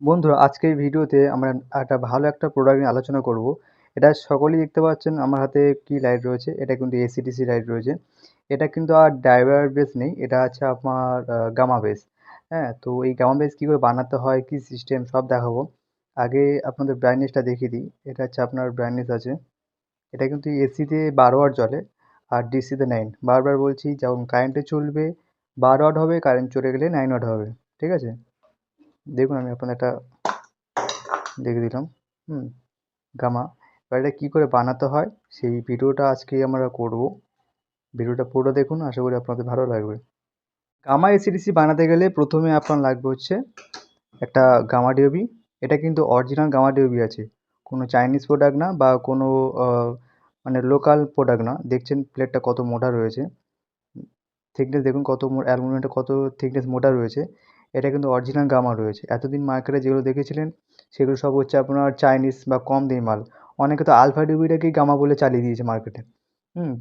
বন্ধুরা আজকের ভিডিওতে আমরা একটা প্রোডাক্ট নিয়ে আলোচনা করব। এটা সকলেই দেখতে পাচ্ছেন আমার হাতে কি লাইট রয়েছে। এটা কিন্তু এসিডিসি লাইট রয়েছে। এটা কিন্তু আর ড্রাইভার বেস নেই। এটা আছে আপনার গামা বেস। হ্যাঁ? তো এই গামা বেস কী করে বানাতে হয়, কি সিস্টেম সব দেখাবো। আগে আপনাদের ব্রাইটনেসটা দেখিয়ে দিই। এটা হচ্ছে আপনার ব্রাইটনেস আছে। এটা কিন্তু এসিতে 12 ওয়াট জ্বলে আর ডিসিতে 9। বারবার বলছি যখন কারেন্টে চলবে 12 ওয়াট হবে, কারেন্ট চলে গেলে 9 ওয়াট হবে। ঠিক আছে? দেখুন আমি আপনাদের একটা দেখিয়ে দিলাম। হুম, গামা। এবার এটা কী করে বানাতে হয় সেই ভিডিওটা আজকে আমরা করব। ভিডিওটা পুরো দেখুন, আশা করি আপনাদের ভালো লাগবে। গামা এসিডিসি বানাতে গেলে প্রথমে আপনার লাগবে হচ্ছে একটা গামা ডিওবি। এটা কিন্তু অরিজিনাল গামা ডিওবি আছে, কোনো চাইনিজ প্রোডাক্ট না বা কোনো মানে লোকাল প্রোডাক্ট না। দেখছেন প্লেটটা কত মোটা রয়েছে, থিকনেস দেখুন কত অ্যালুমিনিয়ামটা কত থিকনেস মোটা রয়েছে। এটা কিন্তু অরিজিনাল গামা রয়েছে। এতদিন মার্কেটে যেগুলো দেখেছিলেন সেগুলো সব হচ্ছে আপনার চাইনিজ বা কম দামি মাল। অনেকে তো আলফা ডিওবিটাকেই গামা বলে চালিয়ে দিয়েছে মার্কেটে।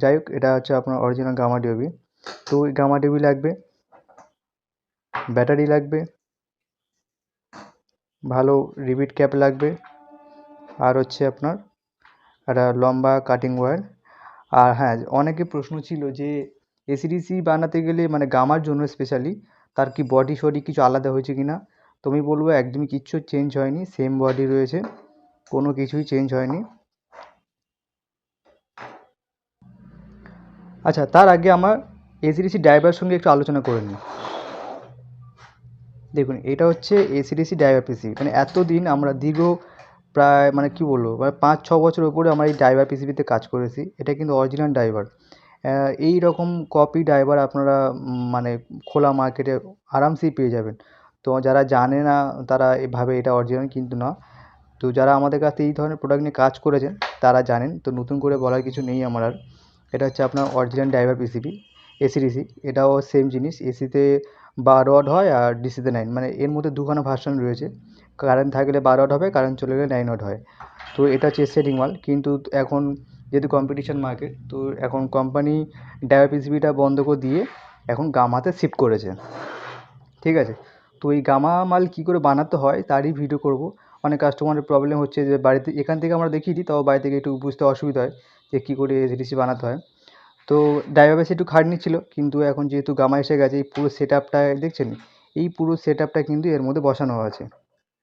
যাই হোক, এটা হচ্ছে আপনার অরিজিনাল গামা ডিওবি। তো ওই গামা ডিওবি লাগবে, ব্যাটারি লাগবে, ভালো রিবিট ক্যাপ লাগবে, আর হচ্ছে আপনার একটা লম্বা কাটিং ওয়্যার। আর হ্যাঁ, অনেকের প্রশ্ন ছিল যে এসিডিসি বানাতে গেলে মানে গামার জন্য স্পেশালি তার কি বডি শডি কিছু আলাদা হয়েছে কি না। তো আমি বলবো একদমই কিচ্ছু চেঞ্জ হয়নি, সেম বডি রয়েছে, কোনো কিছুই চেঞ্জ হয়নি। আচ্ছা, তার আগে আমার এসিডিসি ড্রাইভারের সঙ্গে একটু আলোচনা করে নিই। দেখুন, এটা হচ্ছে এসিডিসি ড্রাইভার পিসি। মানে এতদিন আমরা দীর্ঘ প্রায় মানে কী বলবো, মানে 5-6 বছর উপরে আমরা এই ড্রাইভার পিসিবিতে কাজ করেছি। এটা কিন্তু অরিজিনাল ড্রাইভার। এই রকম কপি ড্রাইভার আপনারা মানে খোলা মার্কেটে আরামসেই পেয়ে যাবেন। তো যারা জানে না তারা ভাবে এটা অরিজিনাল, কিন্তু না। তো যারা আমাদের কাছে এই ধরনের প্রোডাক্ট নিয়ে কাজ করেছেন তারা জানেন, তো নতুন করে বলার কিছু নেই আমার আর। এটা হচ্ছে আপনার অরিজিনাল ড্রাইভার পিসিবি এসিডিসি। এটাও সেম জিনিস, এসিতে 12 ওয়াট হয় আর ডিসিতে 9। মানে এর মধ্যে দুখানা ভার্সন রয়েছে। কারেন্ট থাকলে 12 ওয়াট হবে, কারেন্ট চলে গেলে 9 ওয়াট হয়। তো এটা হচ্ছে সেটিং মাল। কিন্তু এখন যেহেতু কম্পিটিশন মার্কেট, তো এখন কোম্পানি ড্রাইভার পিসিবিটা বন্ধ করে দিয়ে এখন গামাতে শিফট করেছে। ঠিক আছে? তো এই গামা মাল কী করে বানাতে হয় তারই ভিডিও করব। অনেক কাস্টমারের প্রবলেম হচ্ছে যে বাড়িতে, এখান থেকে আমরা দেখিয়ে দিই, তাও বাড়ি থেকে একটু বুঝতে অসুবিধা হয় যে কী করে এসিডিসি বানাতে হয়। তো ড্রাইভার বেশি একটু খাটনি ছিল, কিন্তু এখন যেহেতু গামা এসে গেছে, এই পুরো সেটআপটা দেখছেন? এই পুরো সেটআপটা কিন্তু এর মধ্যে বসানো আছে।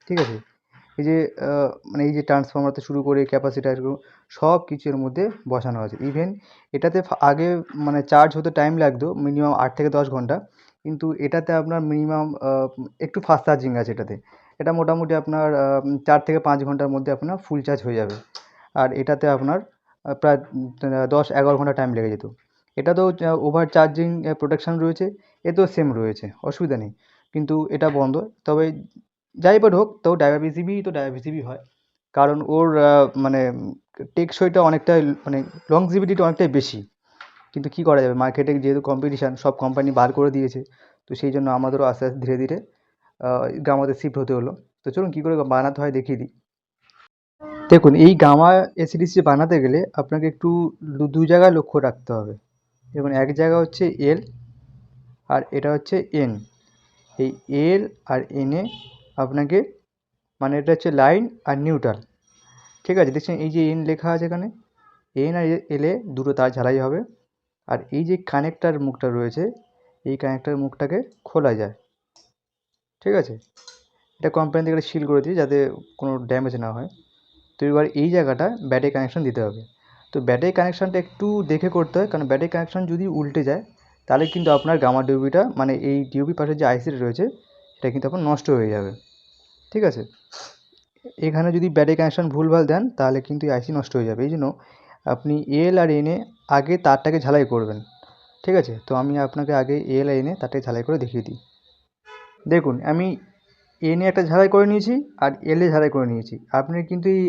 ঠিক আছে? এই যে মানে এই যে ট্রান্সফর্মার থেকে শুরু করে ক্যাপাসিটার সব কিছু এর মধ্যে বসানো আছে। ইভেন এটাতে আগে মানে চার্জ হতে টাইম লাগতো মিনিমাম 8 থেকে 10 ঘন্টা। কিন্তু এটাতে আপনার মিনিমাম একটু ফাস্ট চার্জিং আছে এটাতে। এটা মোটামুটি আপনার 4 থেকে 5 ঘন্টার মধ্যে আপনার ফুল চার্জ হয়ে যাবে। আর এটাতে আপনার প্রায় 10-11 ঘন্টা টাইম লেগে যেত। এটাতেও ওভার চার্জিং প্রোটেকশন রয়েছে, এতেও সেম রয়েছে, অসুবিধা নেই। কিন্তু এটা বন্ধ। তবে যাই বা হোক, তো ড্রাইভার পিসিবি তো ড্রাইভার পিসিবি হয়। কারণ ওর মানে টেকসইটা অনেকটাই মানে লংজিভিটিটা অনেকটাই বেশি। কিন্তু কী করা যাবে, মার্কেটে যেহেতু কম্পিটিশান, সব কোম্পানি বার করে দিয়েছে। তো সেই জন্য আমাদেরও আস্তে আস্তে ধীরে ধীরে গামাতে শিফট হতে হলো। তো চলুন কী করে বানাতে হয় দেখিয়ে দিই। দেখুন, এই গামা এসিডিসি বানাতে গেলে আপনাকে একটু 2 জায়গায় লক্ষ্য রাখতে হবে। দেখুন, এক জায়গা হচ্ছে এল আর এটা হচ্ছে এন। এই এল আর এনে আপনাকে মানে এটা হচ্ছে লাইন আর নিউট্রাল। ঠিক আছে? দেখছেন এই যে এন লেখা আছে এখানে, এন আর এলে দুটো তার ঝালাই হবে। আর এই যে কানেক্টার মুখটা রয়েছে, এই কানেক্টার মুখটাকে খোলা যায়। ঠিক আছে? এটা কোম্পানি থেকে সিল করে দিয়েছে যাতে কোনো ড্যামেজ না হয়। তো এবার এই জায়গাটা ব্যাটারি কানেকশান দিতে হবে। তো ব্যাটারি কানেকশানটা একটু দেখে করতে হয়, কারণ ব্যাটারি কানেকশান যদি উল্টে যায় তাহলে কিন্তু আপনার গামা ডিওবিটা মানে এই ডিওবি পাশের যে আইসিটা রয়েছে সেটা কিন্তু আপনার নষ্ট হয়ে যাবে। ঠিক আছে? এখানে যদি ব্যাটারি কানেকশান ভুলভাল দেন তাহলে কিন্তু এই আইসি নষ্ট হয়ে যাবে। এই জন্য আপনি এল আর এনে আগে তারটাকে ঝালাই করবেন। ঠিক আছে? তো আমি আপনাকে আগে এল আর এনে তারটাকে ঝালাই করে দেখিয়ে দিই। দেখুন, আমি এনে একটা ঝালাই করে নিয়েছি আর এলে ঝালাই করে নিয়েছি। আপনি কিন্তু এই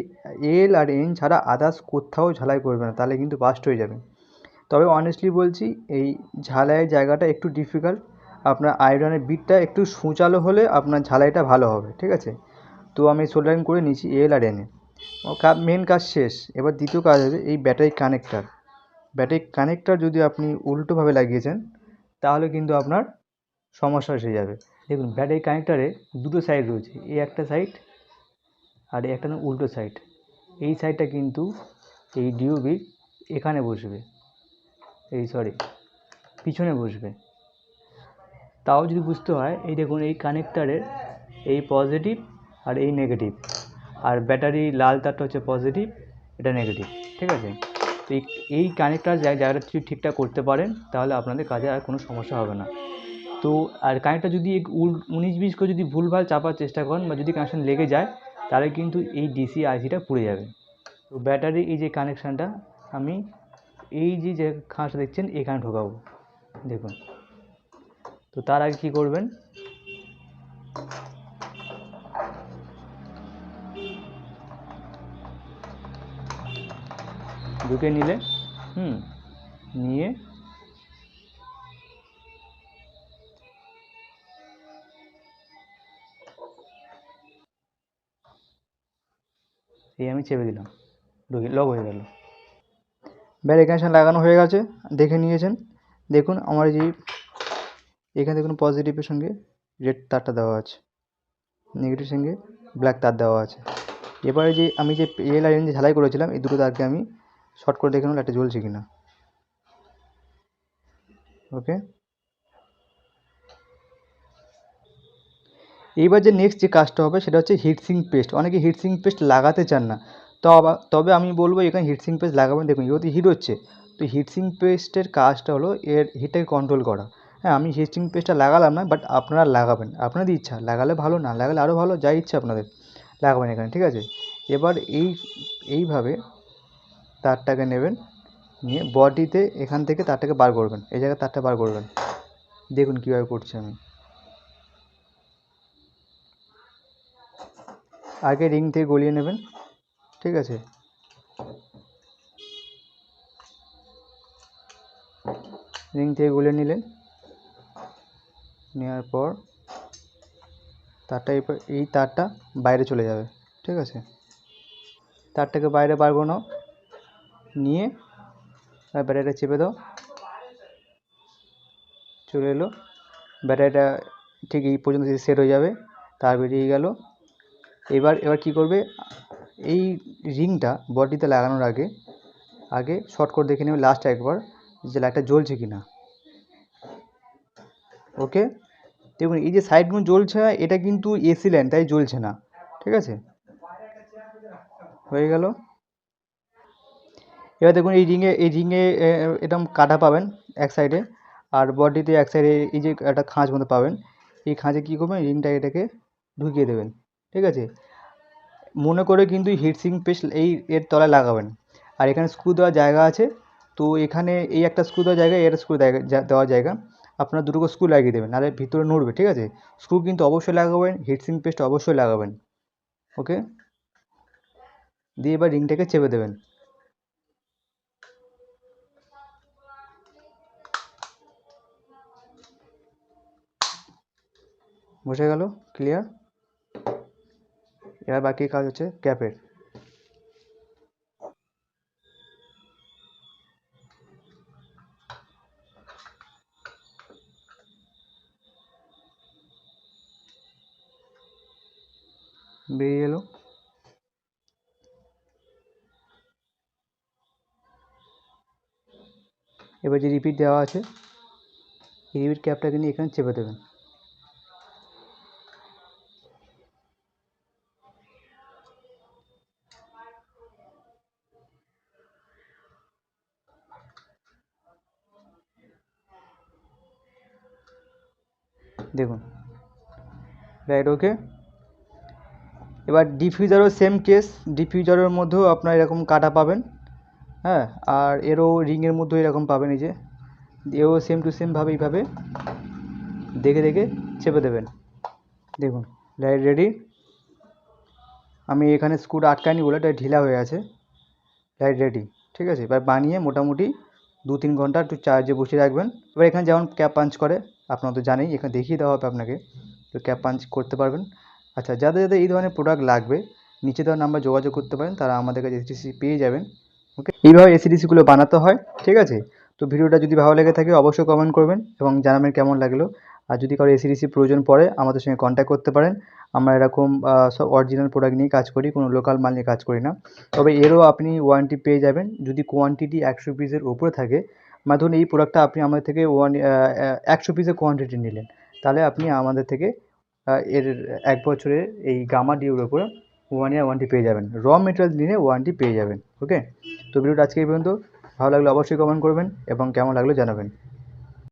এল আর এন ছাড়া আদার্স কোথাও ঝালাই করবেন না, তাহলে কিন্তু বাস্ট হয়ে যাবে। তবে অনেস্টলি বলছি, এই ঝালাইয়ের জায়গাটা একটু ডিফিকাল্ট। আপনার আয়রনের বিটটা একটু সূচালো হলে আপনার ঝালাইটা ভালো হবে। ঠিক আছে? তো আমি সোল্ডারিং করে নিয়েছি এল আর এনে। মেন কাজ শেষ। এবার দ্বিতীয় কাজ হবে এই ব্যাটারি কানেক্টার। ব্যাটারি কানেক্টার যদি আপনি উল্টোভাবে লাগিয়েছেন তাহলে কিন্তু আপনার সমস্যা এসে যাবে। দেখুন ব্যাটারি কানেক্টারে দুটো সাইড রয়েছে, এই একটা সাইড আর একটা উল্টো সাইড। এই সাইডটা কিন্তু এই ডিওবির এখানে বসবে, পিছনে বসবে। তাও যদি বুঝতে হয়, এই দেখুন এই কানেক্টারের এই পজিটিভ আর এই নেগেটিভ, আর ব্যাটারি লাল তারটা হচ্ছে পজিটিভ, এটা নেগেটিভ, ঠিক আছে। তো এই কানেক্টার জায়গাটা যদি ঠিকঠাক করতে পারেন তাহলে আপনাদের কাজে আর কোনো সমস্যা হবে না। তো আর কানেক্টার যদি 19-20 করে যদি ভুলভাল চাপার চেষ্টা করেন বা যদি কানেকশান লেগে যায়, তাহলে কিন্তু এই ডিসি আইসিটা পুড়ে যাবে। তো ব্যাটারি এই যে কানেকশানটা আমি এই যে খাঁজটা দেখছেন এখানে ঢোকাবো, দেখুন। তো তার আগে কী করবেন, ঢুকে নিলে নিয়ে এই আমি চেপে দিলাম, ঢুকে লক হয়ে গেল। ব্যাটারি কানেকশান লাগানো হয়ে গেছে, দেখে নিয়েছেন। দেখুন আমার যে এখানে দেখুন পজিটিভের সঙ্গে রেড তারটা দেওয়া আছে, নেগেটিভের সঙ্গে ব্ল্যাক তার দেওয়া আছে। এবারে যে আমি যে লাইন যে ঝালাই করেছিলাম, এই দুটো তারকে আমি শর্ট করে দেখে নেব লাইটটা জ্বলছে কিনা। ওকে, এইবার যে নেক্সট যে কাজটা হবে সেটা হচ্ছে হিটসিঙ্ক পেস্ট। অনেকে হিটসিঙ্ক পেস্ট লাগাতে চান না, তবে আমি বলবো এখানে হিটসিঙ্ক পেস্ট লাগাবেন। দেখুন যেহেতু হিট হচ্ছে, তো হিটসিঙ্ক পেস্টের কাজটা হলো এর হিটটাকে কন্ট্রোল করা। হ্যাঁ, আমি হিটসিঙ্ক পেস্টটা লাগালাম না, বাট আপনারা লাগাবেন, আপনাদের ইচ্ছা, লাগালে ভালো, না লাগালে আরও ভালো, যা ইচ্ছা আপনাদের লাগাবেন এখানে, ঠিক আছে। এবার এইভাবে তারটাকে নেবেন, নিয়ে বডিতে এখান থেকে তারটাকে বার করবেন, এই জায়গায় তারটা বার করবেন। দেখুন কীভাবে করছি আমি। আগে রিং থেকে গলিয়ে নেবেন, ঠিক আছে। রিং থেকে গলিয়ে নিলেন, নেওয়ার পর তারটা এই তারটা বাইরে চলে যাবে, ঠিক আছে। তারটাকে বাইরে বার করে নাও, নিয়ে ব্যাটারিটা চেপে দাও, চলে এলো। ব্যাটারিটা ঠিক এই পর্যন্ত সেট হয়ে যাবে, তার বেরিয়ে গেল। এবার কী করবে, এই রিংটা বডিতে লাগানোর আগে শর্ট করে দেখে নেবে লাস্ট একবার যে লাইটটা জ্বলছে কি না। ওকে, দেখুন এই যে সাইডগুলো জ্বলছে না, এটা কিন্তু এসি লাইন, তাই জ্বলছে না, ঠিক আছে। হয়ে গেল। এবার দেখুন এই রিঙে এরকম কাটা পাবেন এক সাইডে, আর বডিতে এক সাইডে এই যে একটা খাঁজ মতো পাবেন। এই খাঁজে কী করবেন, রিংটা এটাকে ঢুকিয়ে দেবেন, ঠিক আছে। মনে করে কিন্তু হিটসিঙ্ক পেস্ট এর তলায় লাগাবেন। আর এখানে স্ক্রু দেওয়ার জায়গা আছে, তো এখানে এই একটা স্ক্রু দেওয়ার জায়গা, এর স্ক্রু দেওয়ার জায়গা, আপনারা দুটো স্ক্রু লাগিয়ে দেবেন, নাহলে ভিতরে নড়বে, ঠিক আছে। স্ক্রু কিন্তু অবশ্যই লাগাবেন, হিটসিঙ্ক পেস্ট অবশ্যই লাগাবেন। ওকে, দিয়ে এবার রিংটাকে চেপে দেবেন। বসে গেল, ক্লিয়ার। এবার বাকি কাজ হচ্ছে ক্যাপের। বেরিয়ে এলো। এবার যে রিপিট দেওয়া আছে, এই রিপিট ক্যাপটাকে নিয়ে এখানে চেপে দেবেন। দেখুন রাইট, ওকে। এবার ডিফিউজারও সেম কেস, ডিফিউজারের মধ্যেও আপনার এরকম কাটা পাবেন, হ্যাঁ। আর এরও রিংয়ের মধ্যেও এরকম পাবেন, এই যে এও সেম টু সেমভাবে এইভাবে দেখে দেখে চেপে দেবেন। দেখুন লাইট রেডি। আমি এখানে স্ক্রুটা আটকায়নি বলে এটা ঢিলা হয়ে আছে। লাইট রেডি, ঠিক আছে। এবার বানিয়ে মোটামুটি 2-3 ঘন্টা একটু চার্জে বসিয়ে রাখবেন। এবার এখানে যেমন ক্যাপ পাঞ্চ করে, আপনারা তো জানেই, এখানে দেখিয়ে দেওয়া হবে আপনাকে, তো ক্যাপ পাঞ্চ করতে পারবেন। আচ্ছা, যাদের এই ধরনের প্রোডাক্ট লাগবে, নিচে দেওয়া নাম্বার যোগাযোগ করতে পারেন, তারা আমাদের কাছে এসিডিসি পেয়ে যাবেন। ওকে, এইভাবে এসিডিসিগুলো বানাতে হয়, ঠিক আছে। তো ভিডিওটা যদি ভালো লেগে থাকে অবশ্যই কমেন্ট করবেন এবং জানাবেন কেমন লাগলো। আর যদি কারো এসিডিসি প্রয়োজন পড়ে আমাদের সঙ্গে কন্ট্যাক্ট করতে পারেন। আমরা এরকম সব অরিজিনাল প্রোডাক্ট নিয়ে কাজ করি, কোনো লোকাল মাল নিয়ে কাজ করি না। তবে এরও আপনি ওয়ারেন্টি পেয়ে যাবেন যদি কোয়ান্টিটি 100 পিসের উপরে থাকে। মানে ধরুন এই প্রোডাক্টটা আপনি আমাদের থেকে 100 পিসের কোয়ান্টিটি নিলেন, তাহলে আপনি আমাদের থেকে এর 1 বছরের এই গামা ডিউর উপরে 1 ইয়ার ওয়ারেন্টি পেয়ে যাবেন। র মেটেরিয়াল নিলে ওয়ারেন্টি পেয়ে যাবেন। ওকে, তো ভিডিওটা আজকে এই পর্যন্ত। ভালো লাগলে অবশ্যই কমেন্ট করবেন এবং কেমন লাগলো জানাবেন।